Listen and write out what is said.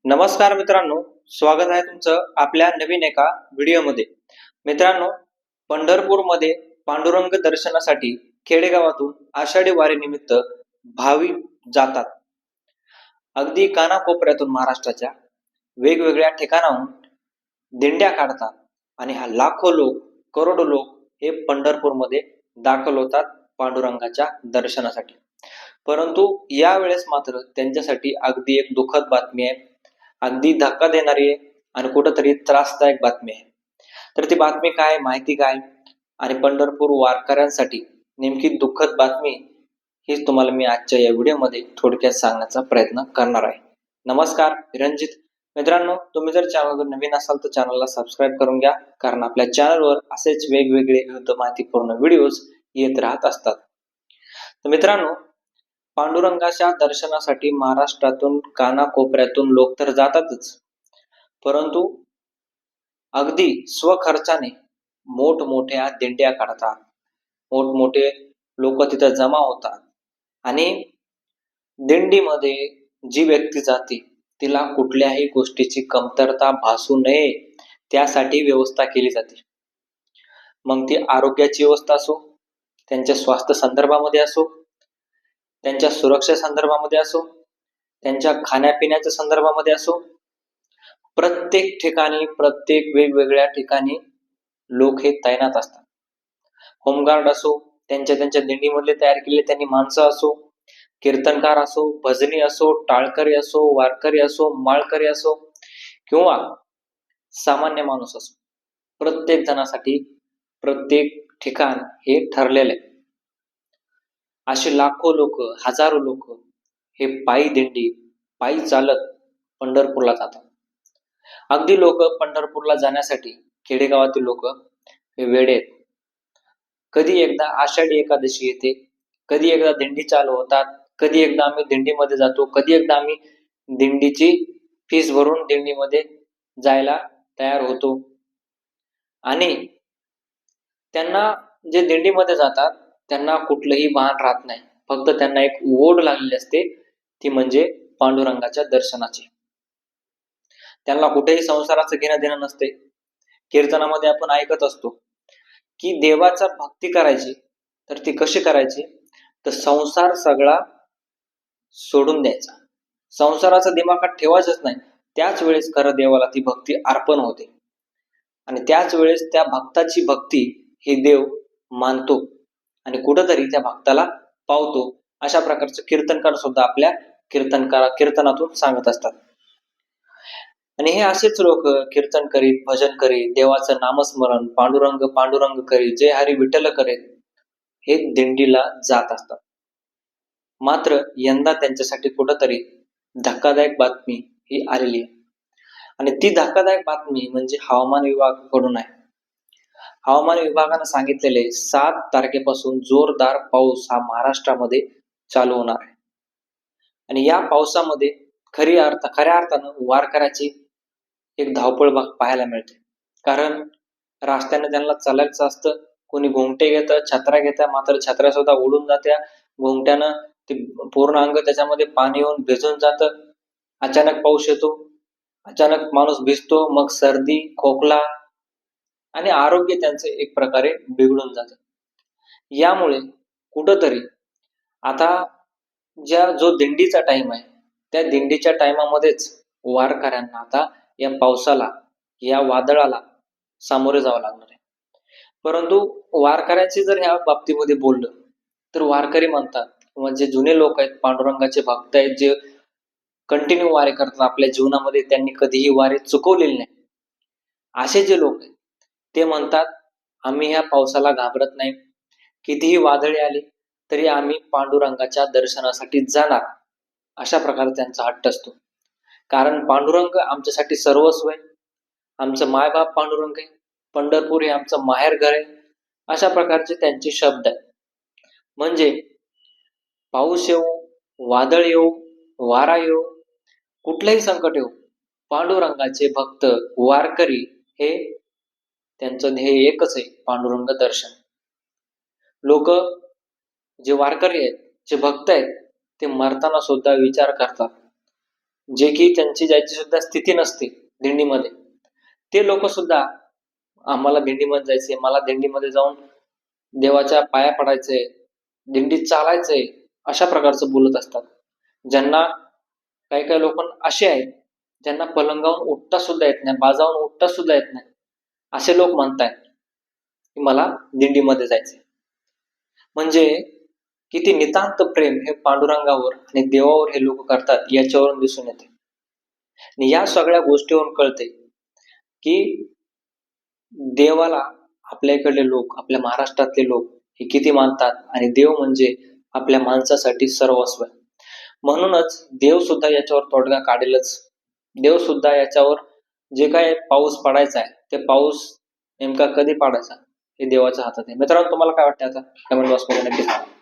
नमस्कार मित्रांनो, स्वागत आहे तुमचं आपल्या नवीन एका व्हिडिओमध्ये. मित्रांनो, पंढरपूरमध्ये पांडुरंग दर्शनासाठी खेडेगावातून आषाढी वारीनिमित्त भाविक जातात. अगदी कानाकोपऱ्यातून महाराष्ट्राच्या वेगवेगळ्या ठिकाणाहून दिंड्या काढतात आणि हा लाखो लोक, करोडो लोक हे पंढरपूरमध्ये दाखल होतात पांडुरंगाच्या दर्शनासाठी. परंतु यावेळेस मात्र त्यांच्यासाठी अगदी एक दुःखद बातमी आहे, अगदी धक्का देणारी आहे आणि कुठंतरी त्रासदायक बातमी आहे. तर ती बातमी काय, माहिती काय आणि पंढरपूर वारकऱ्यांसाठी नेमकी दुःखद बातमी हीच तुम्हाला मी आजच्या या व्हिडिओमध्ये थोडक्यात सांगण्याचा प्रयत्न करणार आहे. नमस्कार, रणजित. मित्रांनो, तुम्ही जर चॅनलवर नवीन असाल तर चॅनलला सबस्क्राईब करून घ्या, कारण आपल्या चॅनलवर असेच वेगवेगळे विविध माहितीपूर्ण व्हिडिओज येत राहत असतात. तर मित्रांनो, पांडुरंगाच्या दर्शनासाठी महाराष्ट्रातून कानाकोपऱ्यातून लोक तर जातातच, परंतु अगदी स्वखर्चाने मोठमोठ्या दिंड्या काढतात, मोठमोठे लोक तिथे जमा होतात आणि दिंडीमध्ये जी व्यक्ती जाते तिला कुठल्याही गोष्टीची कमतरता भासू नये त्यासाठी व्यवस्था केली जाते. मग ती आरोग्याची व्यवस्था असो, त्यांच्या स्वास्थ्य संदर्भामध्ये असो, त्यांच्या सुरक्षे संदर्भामध्ये असो, त्यांच्या खाण्यापिण्याच्या संदर्भामध्ये असो, प्रत्येक ठिकाणी, प्रत्येक वेगवेगळ्या ठिकाणी लोक हे तैनात असतात. होमगार्ड असो, त्यांच्या दिंडीमधले तयार केलेले त्यांनी माणसं असो, कीर्तनकार असो, भजनी असो, टाळकरी असो, वारकरी असो, माळकरी असो किंवा सामान्य माणूस असो, प्रत्येक जणासाठी प्रत्येक ठिकाण हे ठरलेलं आहे. असे लाखो लोक, हजारो लोक हे पायी दिंडी, पायी चालत पंढरपूरला जातात. अगदी लोक पंढरपूरला जाण्यासाठी खेडेगावातील लोक हे वेडे आहेत. कधी एकदा आषाढी एकादशी येते, कधी एकदा दिंडी चालू होतात, कधी एकदा आम्ही दिंडीमध्ये जातो, कधी एकदा आम्ही दिंडीची फीस भरून दिंडीमध्ये जायला तयार होतो. आणि त्यांना जे दिंडीमध्ये जातात त्यांना कुठलंही भान राहत नाही, फक्त त्यांना एक ओढ लागलेली असते, ती म्हणजे पांडुरंगाच्या दर्शनाची. त्यांना कुठेही संसाराचं घेणं देणं नसते. कीर्तनामध्ये आपण ऐकत असतो की देवाचा भक्ती करायची, तर ती कशी करायची, तर संसार सगळा सोडून द्यायचा, संसाराचा दिमागात ठेवायचंच नाही. त्याच वेळेस खरं देवाला ती भक्ती अर्पण होते आणि त्याच वेळेस त्या भक्ताची भक्ती हे देव मानतो आणि कुठंतरी त्या भक्ताला पावतो. अशा प्रकारचं कीर्तनकार सुद्धा आपल्या कीर्तनातून सांगत असतात. आणि हे असेच लोक कीर्तन करीत, भजन करीत, देवाचं नामस्मरण, पांडुरंग पांडुरंग करीत, जय हरी विठ्ठल करीत हे दिंडीला जात असतात. मात्र यंदा त्यांच्यासाठी कुठंतरी धक्कादायक बातमी ही आलेली आहे आणि ती धक्कादायक बातमी म्हणजे हवामान विभागाकडून आहे. हवामान विभागानं सांगितलेले 7 तारखेपासून जोरदार पाऊस हा महाराष्ट्रामध्ये चालू होणार आहे आणि या पावसामध्ये खऱ्या अर्थानं वारकऱ्याची एक धावपळ पाहायला मिळते. कारण रस्त्याने त्यांना चालायचं असतं, कोणी घोंगटे घेतं, छत्र्या घेतं, मात्र छत्र्या सुद्धा उडून जात्या. घोंगट्यानं ते पूर्ण अंग त्याच्यामध्ये पाणी येऊन भिजून जातं. अचानक पाऊस येतो, अचानक माणूस भिजतो, मग सर्दी, खोकला आणि आरोग्य त्यांचं एक प्रकारे बिघडून जातं. यामुळे कुठंतरी आता जो दिंडीचा टाइम आहे, त्या दिंडीच्या टाइमामध्येच वारकऱ्यांना आता या पावसाला, या वादळाला सामोरे जावं लागणार आहे. परंतु वारकऱ्यांची जर ह्या बाबतीमध्ये बोललं तर वारकरी म्हणतात, किंवा जे जुने लोक आहेत, पांडुरंगाचे भक्त आहेत, जे कंटिन्यू वारी करतात आपल्या जीवनामध्ये, त्यांनी कधीही वारी चुकवलेली नाही, असे जे लोक आहेत ते म्हणतात, आम्ही ह्या पावसाला घाबरत नाही, कितीही वादळे आली तरी आम्ही पांडुरंगाच्या दर्शनासाठी जाणार, अशा प्रकारे त्यांचा हट्ट असतो. कारण पांडुरंग आमच्यासाठी सर्वस्व आहे, आमचं मायबाप पांडुरंग आहे, पंढरपूर हे आमचं माहेर घर आहे, अशा प्रकारचे त्यांचे शब्द आहेत. म्हणजे पाऊस येऊ, वादळ येऊ, वारा येऊ, कुठलंही संकट येऊ, पांडुरंगाचे भक्त वारकरी हे त्यांचं ध्येय एकच आहे, पांडुरंग दर्शन. लोक जे वारकरी आहेत, जे भक्त आहेत, ते मरताना सुद्धा विचार करतात, जे की त्यांची जायची सुद्धा स्थिती नसते दिंडीमध्ये, ते लोक सुद्धा आम्हाला दिंडीमध्ये जायचंय, मला दिंडीमध्ये जाऊन देवाच्या पाया पडायचंय, दिंडीत चालायचंय, अशा प्रकारचं बोलत असतात. ज्यांना काही काही लोक असे आहेत ज्यांना पलंगावून उठता सुद्धा येत नाही, बाजावून उठता सुद्धा येत नाही, असे लोक म्हणतायत की मला दिंडीमध्ये जायचंय. म्हणजे किती नितांत प्रेम हे पांडुरंगावर आणि देवावर हे लोक करतात याच्यावरून दिसून येते. आणि या सगळ्या गोष्टीवरून कळते की देवाला आपल्या इकडले लोक, आपल्या महाराष्ट्रातले लोक हे किती मानतात आणि देव म्हणजे आपल्या माणसासाठी सर्वस्व आहे. म्हणूनच देव सुद्धा याच्यावर तोडगा काढेलच. देव सुद्धा याच्यावर जे काय पाऊस पडायचा आहे ते पाऊस नेमका कधी पडायचा हे देवाच्या हातात आहे. मित्रांनो, तुम्हाला काय वाटतं आता कमेंट बॉक्समध्ये नक्की सांगा.